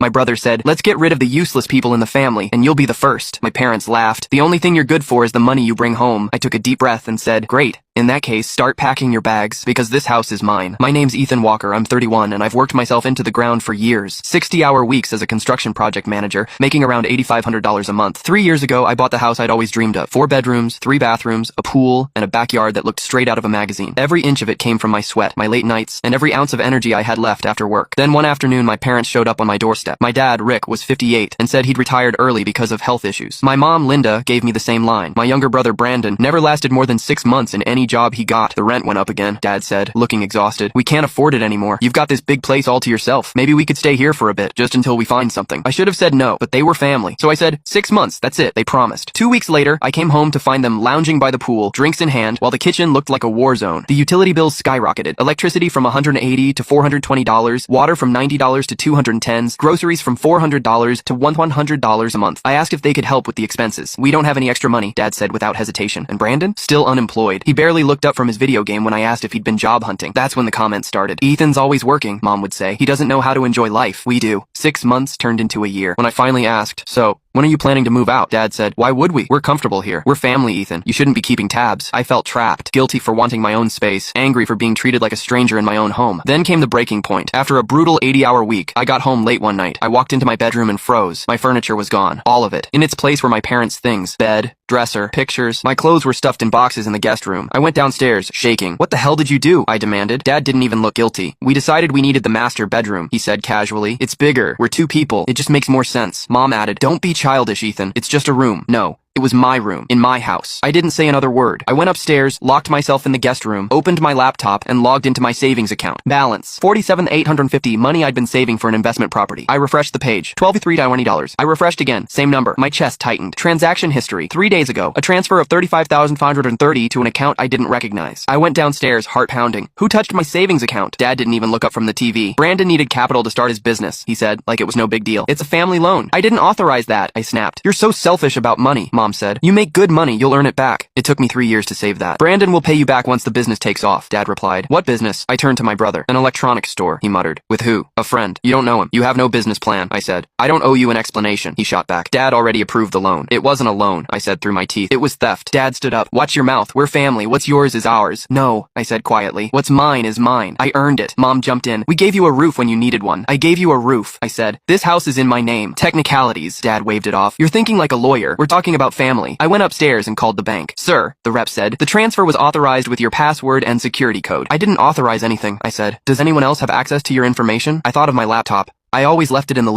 My brother said, let's get rid of the useless people in the family, and you'll be the first. My parents laughed. The only thing you're good for is the money you bring home. I took a deep breath and said, great. In that case, start packing your bags, because this house is mine. My name's Ethan Walker, I'm 31, and I've worked myself into the ground for years. 60-hour weeks as a construction project manager, making around $8,500 a month. 3 years ago, I bought the house I'd always dreamed of. 4 bedrooms, 3 bathrooms, a pool, and a backyard that looked straight out of a magazine. Every inch of it came from my sweat, my late nights, and every ounce of energy I had left after work. Then one afternoon, my parents showed up on my doorstep. My dad, Rick, was 58, and said he'd retired early because of health issues. My mom, Linda, gave me the same line. My younger brother, Brandon, never lasted more than 6 months in any job he got. The rent went up again, Dad said, looking exhausted. We can't afford it anymore. You've got this big place all to yourself. Maybe we could stay here for a bit, just until we find something. I should have said no, but they were family. So I said, 6 months, that's it, they promised. 2 weeks later, I came home to find them lounging by the pool, drinks in hand, while the kitchen looked like a war zone. The utility bills skyrocketed. Electricity from $180 to $420, water from $90 to $210, groceries from $400 to $100 a month. I asked if they could help with the expenses. We don't have any extra money, Dad said without hesitation. And Brandon? Still unemployed. He barely looked up from his video game when I asked if he'd been job hunting. That's when the comments started. Ethan's always working, Mom would say. He doesn't know how to enjoy life. We do. 6 months turned into a year. When I finally asked, so, when are you planning to move out? Dad said, why would we? We're comfortable here. We're family, Ethan. You shouldn't be keeping tabs. I felt trapped, guilty for wanting my own space, angry for being treated like a stranger in my own home. Then came the breaking point. After a brutal 80-hour week, I got home late one night. I walked into my bedroom and froze. My furniture was gone. All of it. In its place were my parents' things. Bed, dresser, pictures. My clothes were stuffed in boxes in the guest room. I went downstairs, shaking. What the hell did you do? I demanded. Dad didn't even look guilty. We decided we needed the master bedroom, he said casually. It's bigger. We're 2 people. It just makes more sense. Mom added, don't be childish, Ethan. It's just a room. No. It was my room, in my house. I didn't say another word. I went upstairs, locked myself in the guest room, opened my laptop, and logged into my savings account. Balance, $47,850, money I'd been saving for an investment property. I refreshed the page, $12,320. I refreshed again, same number. My chest tightened. Transaction history, 3 days ago, a transfer of $35,530 to an account I didn't recognize. I went downstairs, heart pounding. Who touched my savings account? Dad didn't even look up from the TV. Brandon needed capital to start his business, he said, like it was no big deal. It's a family loan. I didn't authorize that, I snapped. You're so selfish about money, Mom said. You make good money, you'll earn it back. It took me 3 years to save that. Brandon will pay you back once the business takes off, Dad replied. What business? I turned to my brother. An electronics store, he muttered. With who? A friend. You don't know him. You have no business plan, I said. I don't owe you an explanation, he shot back. Dad already approved the loan. It wasn't a loan, I said through my teeth. It was theft. Dad stood up. Watch your mouth. We're family. What's yours is ours. No, I said quietly. What's mine is mine. I earned it. Mom jumped in. We gave you a roof when you needed one. I gave you a roof, I said. This house is in my name. Technicalities. Dad waved it off. You're thinking like a lawyer. We're talking about family. I went upstairs and called the bank. Sir, the rep said, the transfer was authorized with your password and security code. I didn't authorize anything, I said. Does anyone else have access to your information? I thought of my laptop. I always left it in the